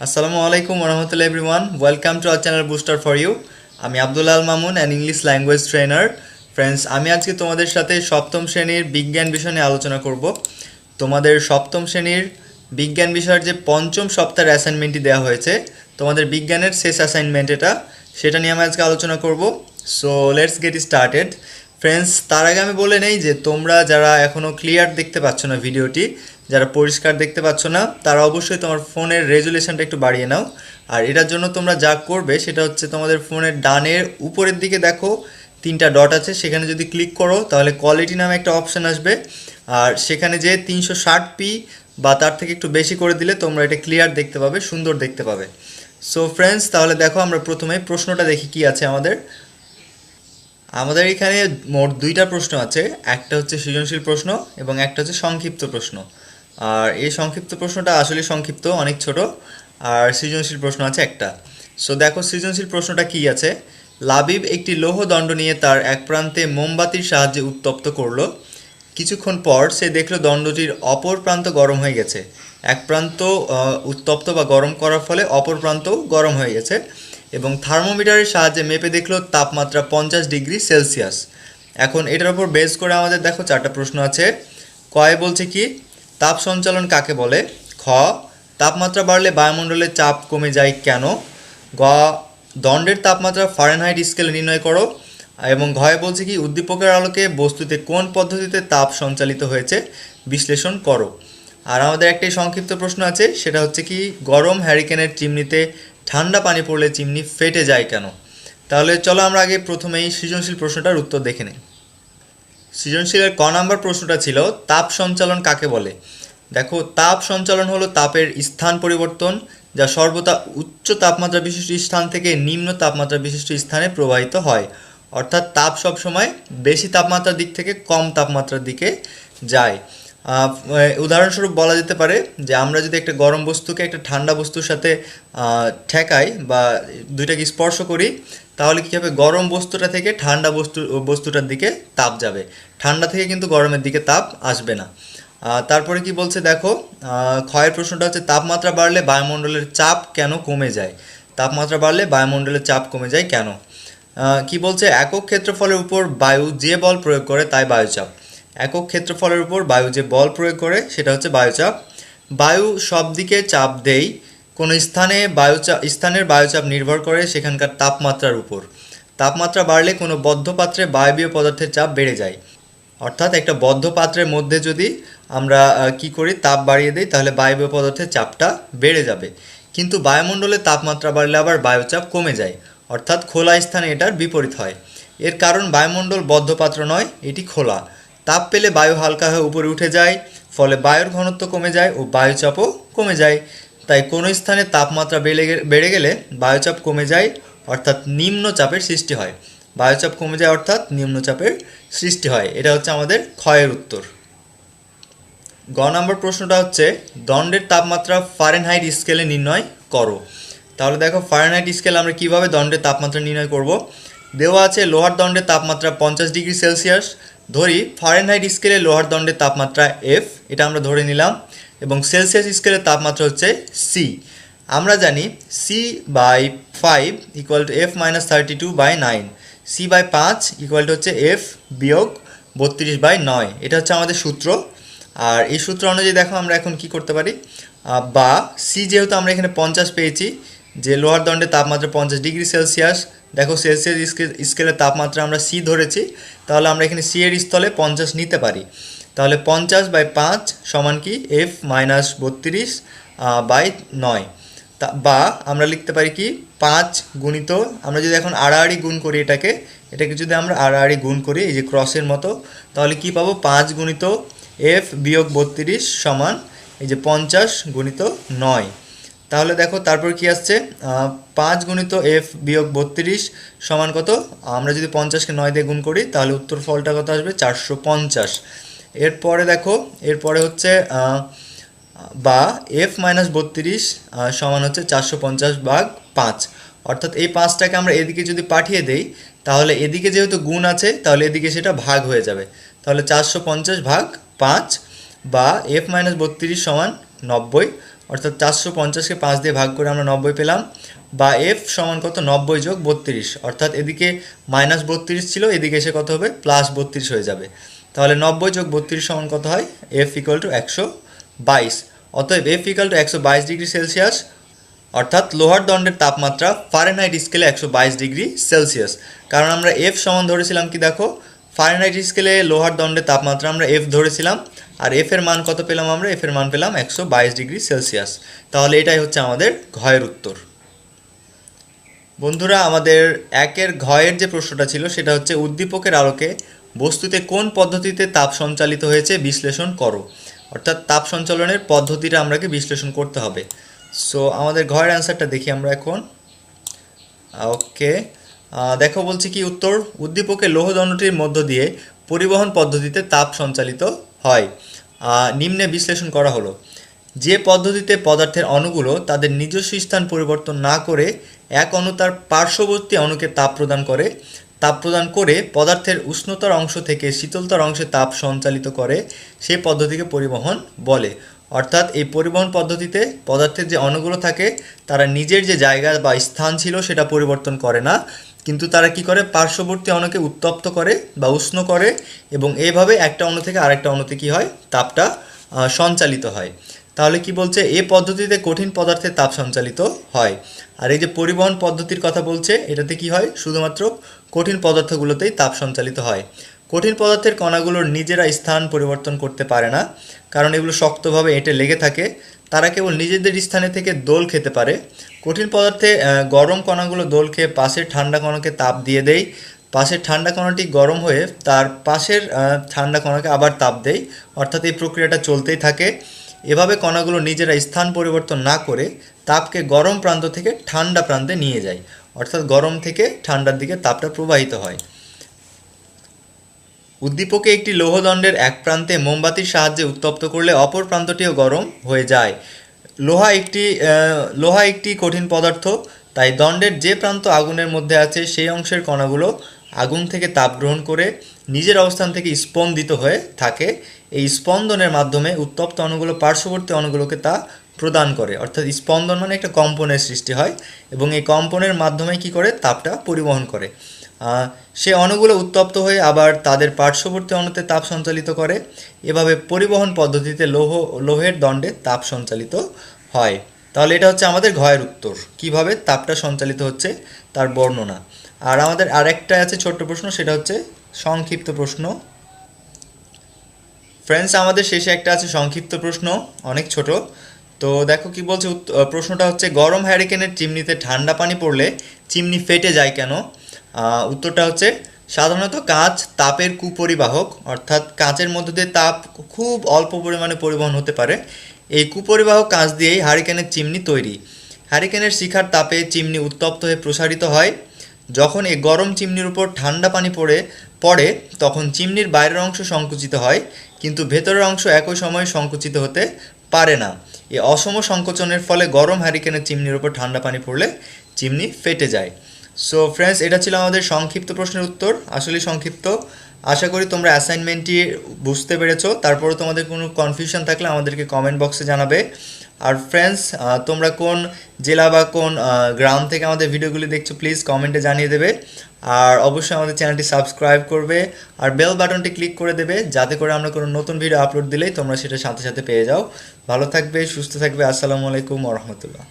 আসসালামু আলাইকুম ওরহামতুল্লাহ everyone, welcome to our channel booster for you. আমি Abdul Al Mamun, an English language trainer. Friends, আমি আজকে তোমাদের সাথে সপ্তম শ্রেণীর বিজ্ঞান বিষয় নিয়ে আলোচনা করব। তোমাদের সপ্তম শ্রেণীর বিজ্ঞান বিষয়ের যে পঞ্চম সপ্তাহের অ্যাসাইনমেন্টটি দেওয়া হয়েছে, তোমাদের বিজ্ঞানের শেষ অ্যাসাইনমেন্ট সেটা নিয়ে আমি আজকে আলোচনা করব। So let's get started. Friends, তার আগে আমি বলে নেই যে তোমরা যারা এখনও ক্লিয়ার দেখতে পাচ্ছ না ভিডিওটি, যারা পরিষ্কার দেখতে পাচ্ছ না, তারা অবশ্যই তোমার ফোনের রেজুলেশনটা একটু বাড়িয়ে নাও। আর এটার জন্য তোমরা যা করবে সেটা হচ্ছে তোমাদের ফোনের ডানের উপরের দিকে দেখো তিনটা ডট আছে, সেখানে যদি ক্লিক করো তাহলে কোয়ালিটি নামে একটা অপশান আসবে। আর সেখানে যে 360p বা তার থেকে একটু বেশি করে দিলে তোমরা এটা ক্লিয়ার দেখতে পাবে, সুন্দর দেখতে পাবে। সো ফ্রেন্ডস, তাহলে দেখো আমরা প্রথমে প্রশ্নটা দেখি কি আছে আমাদের। আমাদের এখানে মোট দুইটা প্রশ্ন আছে, একটা হচ্ছে সৃজনশীল প্রশ্ন এবং একটা হচ্ছে সংক্ষিপ্ত প্রশ্ন। আর এই সংক্ষিপ্ত প্রশ্নটা আসলে সংক্ষিপ্ত, অনেক ছোট। আর সৃজনশীল প্রশ্ন আছে একটা। সো দেখো সৃজনশীল প্রশ্নটা কি আছে। লাবিব একটি লৌহ দণ্ড নিয়ে তার এক প্রান্তে মোমবাতির সাহায্যে উত্তপ্ত করলো। কিছুক্ষণ পর সে দেখলো দণ্ডটির অপর প্রান্ত গরম হয়ে গেছে। এক প্রান্ত উত্তপ্ত বা গরম করার ফলে অপর প্রান্তও গরম হয়ে গেছে এবং থার্মোমিটারের সাহায্যে মেপে দেখলো তাপমাত্রা 50 ডিগ্রি সেলসিয়াস। এখন এটার উপর বেস করে আমাদের দেখো চারটা প্রশ্ন আছে। কয়ে বলছে কি, তাপ সঞ্চালন কাকে বলে? খ, তাপমাত্রা বাড়লে বায়ুমণ্ডলের চাপ কমে যায় কেন? গ, দণ্ডের তাপমাত্রা ফারেনহাইট স্কেলে নির্ণয় করো। এবং ঘয়ে বলছে কি, উদ্দীপকের আলোকে বস্তুতে কোন পদ্ধতিতে তাপ সঞ্চালিত হয়েছে বিশ্লেষণ করো। আর আমাদের একটি সংক্ষিপ্ত প্রশ্ন আছে, সেটা হচ্ছে কি, গরম হ্যারিকেনের চিমনিতে ঠান্ডা পানি পড়লে চিমনি ফেটে যায় কেন? তাহলে চলো আমরা আগে প্রথমেই সৃজনশীল প্রশ্নটার উত্তর দেখে নিই। সৃজনশীলের ক নাম্বার প্রশ্নটা ছিল তাপ সঞ্চালন কাকে বলে। দেখো, তাপ সঞ্চালন হলো তাপের স্থান পরিবর্তন, যা সর্বদা উচ্চ তাপমাত্রা বিশিষ্ট স্থান থেকে নিম্ন তাপমাত্রা বিশিষ্ট স্থানে প্রবাহিত হয়। অর্থাৎ তাপ সবসময় বেশি তাপমাত্রার দিক থেকে কম তাপমাত্রার দিকে যায়। উদাহরণস্বরূপ বলা যেতে পারে যে আমরা যদি একটা গরম বস্তুকে একটা ঠান্ডা বস্তুর সাথে ঠেকাই বা দুইটাকে স্পর্শ করি, তাহলে কী হবে, গরম বস্তুটা থেকে ঠান্ডা বস্তুটার দিকে তাপ যাবে, ঠান্ডা থেকে কিন্তু গরমের দিকে তাপ আসবে না। তারপরে কি বলছে দেখো, ক্ষয়ের প্রশ্নটা হচ্ছে তাপমাত্রা বাড়লে বায়ুমণ্ডলের চাপ কেন কমে যায়? তাপমাত্রা বাড়লে বায়ুমণ্ডলের চাপ কমে যায় কেন? কি বলছে, একক ক্ষেত্রফলের উপর বায়ু যে বল প্রয়োগ করে তাই বায়ুচাপ। একক ক্ষেত্রফলের উপর বায়ু যে বল প্রয়োগ করে সেটা হচ্ছে বায়ুচাপ। বায়ু সব দিকে চাপ দেয়, কোনো স্থানের বায়ুচাপ নির্ভর করে সেখানকার তাপমাত্রার উপর। তাপমাত্রা বাড়লে কোনো বদ্ধ পাত্রে বায়বীয় পদার্থের চাপ বেড়ে যায়। অর্থাৎ একটা বদ্ধ পাত্রের মধ্যে যদি আমরা কি করি, তাপ বাড়িয়ে দিই, তাহলে বায়বীয় পদার্থের চাপটা বেড়ে যাবে। কিন্তু বায়ুমণ্ডলে তাপমাত্রা বাড়লে আবার বায়ুচাপ কমে যায়, অর্থাৎ খোলা স্থানে এটার বিপরীত হয়। এর কারণ বায়ুমণ্ডল বদ্ধ পাত্র নয়, এটি খোলা। তাপ পেলে বায়ু হালকা হয়ে উপরে উঠে যায়, ফলে বায়ুর ঘনত্ব কমে যায় ও বায়ুচাপও কমে যায়। তাই কোনো স্থানে তাপমাত্রা বেড়ে গেলে বায়ুচাপ কমে যায়, অর্থাৎ নিম্নচাপের সৃষ্টি হয়। বায়ুচাপ কমে যায় অর্থাৎ নিম্নচাপের সৃষ্টি হয়। এটা হচ্ছে আমাদের ক্ষয়ের উত্তর। গ নম্বর প্রশ্নটা হচ্ছে দণ্ডের তাপমাত্রা ফারেনহাইট স্কেলে নির্ণয় করো। তাহলে দেখো, ফারেনহাইট স্কেল আমরা কিভাবে দণ্ডের তাপমাত্রা নির্ণয় করব। দেওয়া আছে লোহার দণ্ডের তাপমাত্রা 50 ডিগ্রি সেলসিয়াস। ধরি ফারেনহাইট স্কেলে লোহার দণ্ডের তাপমাত্রা এফ, এটা আমরা ধরে নিলাম, এবং সেলসিয়াস স্কেলের তাপমাত্রা হচ্ছে সি। আমরা জানি C/5 = F-32/9, C/5 হচ্ছে F-32/9। এটা হচ্ছে আমাদের সূত্র। আর এই সূত্র অনুযায়ী দেখো আমরা এখন কি করতে পারি, বা সি যেহেতু আমরা এখানে 50 পেয়েছি, যে লোহার দণ্ডের তাপমাত্রা 50 ডিগ্রি সেলসিয়াস, দেখো সেলসিয়াস স্কেলের তাপমাত্রা আমরা সি ধরেছি, তাহলে আমরা এখানে সি এর স্থলে 50 নিতে পারি। তাহলে 50/5 সমান কি F-32/9। বা আমরা লিখতে পারি কি 5 গুণিত, আমরা যদি এখন আড়াআড়ি গুণ করি এটাকে যদি আমরা আড়াআড়ি গুণ করি এই যে ক্রসের মতো, তাহলে কি পাবো, 5 গুণিত F-32 সমান এই যে 50 গুণিত 9। তাহলে দেখো তারপর কি আসছে, 5 গুণিত F-32 সমান কত, আমরা যদি 50কে 9 দিয়ে গুণ করি তাহলে উত্তর ফলটা কত আসবে, 450। এরপরে দেখো, এরপরে হচ্ছে বা F-32 সমান হচ্ছে 450/5। অর্থাৎ এই 5টাকে আমরা এদিকে যদি পাঠিয়ে দেই, তাহলে এদিকে যেহেতু গুণ আছে তাহলে এদিকে সেটা ভাগ হয়ে যাবে। তাহলে 450/5 বা F-32 সমান 90। অর্থাৎ 450কে 5 দিয়ে ভাগ করে আমরা 90 পেলাম, বা এফ সমান কত 90 যোগ 32, অর্থাৎ এদিকে -32 ছিল, এদিকে এসে কত হবে +32 হয়ে যাবে। তাহলে 90 যোগ 32 সমান কত হয়, এফ ইকুয়াল টু 122। অতএব F equal to 122 degree Celsius, অর্থাৎ লোহার দণ্ডের তাপমাত্রা ফারেনহাইট স্কেলে 122 ডিগ্রি সেলসিয়াস। কারণ আমরা এফ সমান ধরেছিলাম কি, দেখো ফারেনহাইট স্কেলে লোহার দণ্ডের তাপমাত্রা আমরা এফ ধরেছিলাম, আর এফ এর মান কত পেলাম আমরা, এফ এর মান পেলাম 122 ডিগ্রি সেলসিয়াস। তাহলে এটাই হচ্ছে আমাদের ঘয়ের উত্তর। বন্ধুরা, আমাদের একের ঘয়ের যে প্রশ্নটা ছিল সেটা হচ্ছে উদ্দীপকের আলোকে বস্তুতে কোন পদ্ধতিতে তাপ সঞ্চালিত হয়েছে বিশ্লেষণ করো। অর্থাৎ তাপ সঞ্চালনের পদ্ধতিটা আমাকে বিশ্লেষণ করতে হবে। সো আমাদের ঘয়ের অ্যান্সারটা দেখি আমরা এখন। ওকে, দেখো বলছি কি উত্তর, উদ্দীপকের লোহদণ্ডটির মধ্য দিয়ে পরিবহন পদ্ধতিতে তাপ সঞ্চালিত হয়। নিম্নে বিশ্লেষণ করা হলো। যে পদ্ধতিতে পদার্থের অণুগুলো তাদের নিজস্ব স্থান পরিবর্তন না করে এক অণু তার পার্শ্ববর্তী অণুকে তাপ প্রদান করে পদার্থের উষ্ণতর অংশ থেকে শীতলতর অংশে তাপ সঞ্চালিত করে, সেই পদ্ধতিকে পরিবহন বলে। অর্থাৎ এই পরিবহন পদ্ধতিতে পদার্থের যে অণুগুলো থাকে তারা নিজের যে জায়গা বা স্থান ছিল সেটা পরিবর্তন করে না, কিন্তু তারা কি করে, পার্শ্ববর্তী অণুকে উত্তপ্ত করে বা উষ্ণ করে, এবং এইভাবে একটা অণু থেকে আরেকটা অণুতে কি হয়, তাপটা সঞ্চালিত হয়। তাহলে কি বলছে, এই পদ্ধতিতে কঠিন পদার্থে তাপ সঞ্চালিত হয়। আর এই যে পরিবহন পদ্ধতির কথা বলছে, এটাতে কি হয়, শুধুমাত্র কঠিন পদার্থগুলোতেই তাপ সঞ্চালিত হয়। কঠিন পদার্থের কণাগুলোর নিজেরা স্থান পরিবর্তন করতে পারে না, কারণ এগুলো শক্তভাবে এঁটে লেগে থাকে। তারা কেবল নিজেদের স্থানে থেকে দোল খেতে পারে। কঠিন পদার্থে গরম কণাগুলো দোল খেয়ে পাশের ঠান্ডা কণাকে তাপ দিয়ে দেয়। পাশের ঠান্ডা কণাটি গরম হয়ে তার পাশের ঠান্ডা কণাকে আবার তাপ দেয়, অর্থাৎ এই প্রক্রিয়াটা চলতেই থাকে। এভাবে কণাগুলো নিজেরা স্থান পরিবর্তন না করে তাপকে গরম প্রান্ত থেকে ঠান্ডা প্রান্তে নিয়ে যায়, অর্থাৎ গরম থেকে ঠান্ডার দিকে তাপটা প্রবাহিত হয়। উদ্দীপকে একটি লোহদণ্ডের এক প্রান্তে মোমবাতির সাহায্যে উত্তপ্ত করলে অপর প্রান্তটিও গরম হয়ে যায়। লোহা একটি কঠিন পদার্থ, তাই দণ্ডের যে প্রান্ত আগুনের মধ্যে আছে সেই অংশের কণাগুলো আগুন থেকে তাপ গ্রহণ করে নিজের অবস্থান থেকে স্পন্দিত হয়ে থাকে। এই স্পন্দনের মাধ্যমে উত্তপ্ত অণুগুলো পার্শ্ববর্তী অণুগুলোকে তা প্রদান করে, অর্থাৎ স্পন্দন মানে একটা কম্পনের সৃষ্টি হয়, এবং এই কম্পনের মাধ্যমে কি করে, তাপটা পরিবহন করে। সে অণুগুলো উত্তপ্ত হয়ে আবার তাদের পার্শ্ববর্তী অণুতে তাপ সঞ্চালিত করে। এভাবে পরিবহন পদ্ধতিতে লোহের দণ্ডে তাপ সঞ্চালিত হয়। তাহলে এটা হচ্ছে আমাদের ঘয়ের উত্তর, কিভাবে তাপটা সঞ্চালিত হচ্ছে তার বর্ণনা। আর আমাদের আরেকটা আছে ছোট্ট প্রশ্ন, সেটা হচ্ছে সংক্ষিপ্ত প্রশ্ন। ফ্রেন্ডস, আমাদের শেষে একটা আছে সংক্ষিপ্ত প্রশ্ন, অনেক ছোট। তো দেখো কি বলছে, প্রশ্নটা হচ্ছে গরম হ্যারিকেনের চিমনিতে ঠান্ডা পানি পড়লে চিমনি ফেটে যায় কেন? উত্তরটা হচ্ছে, সাধারণত কাঁচ তাপের কুপরিবাহক, অর্থাৎ কাঁচের মধ্য দিয়ে তাপ খুব অল্প পরিমাণে পরিবহন হতে পারে। এই কুপরিবাহক কাঁচ দিয়েই হ্যারিকেনের চিমনি তৈরি। হ্যারিকেনের শিখার তাপে চিমনি উত্তপ্ত হয়ে প্রসারিত হয়। যখন এই গরম চিমনির উপর ঠান্ডা পানি পড়ে তখন চিমনির বাইরের অংশ সংকুচিত হয়, কিন্তু ভেতরের অংশ একই সময়ে সংকুচিত হতে পারে না। এই অসম সংকোচনের ফলে গরম হ্যারিকেনের চিমনির উপর ঠান্ডা পানি পড়লে চিমনি ফেটে যায়। সো ফ্রেন্ডস, এটা ছিল আমাদের সংক্ষিপ্ত প্রশ্নের উত্তর, আসলে সংক্ষিপ্ত। আশা করি তোমরা অ্যাসাইনমেন্টটি বুঝতে পেরেছো। তারপরে তোমাদের কোনো কনফিউশন থাকলে আমাদেরকে কমেন্ট বক্সে জানাবে। আর ফ্রেন্ডস, তোমরা কোন জেলা বা কোন গ্রাম থেকে আমাদের ভিডিওগুলি দেখছো প্লিজ কমেন্টে জানিয়ে দেবে। আর অবশ্যই আমাদের চ্যানেলটি সাবস্ক্রাইব করবে আর বেল বাটনটি ক্লিক করে দেবে, যাতে করে আমরা কোনো নতুন ভিডিও আপলোড দিলেই তোমরা সেটা সাথে সাথে পেয়ে যাও। ভালো থাকবে, সুস্থ থাকবে। আসসালামু আলাইকুম ওয়া রাহমাতুল্লাহ।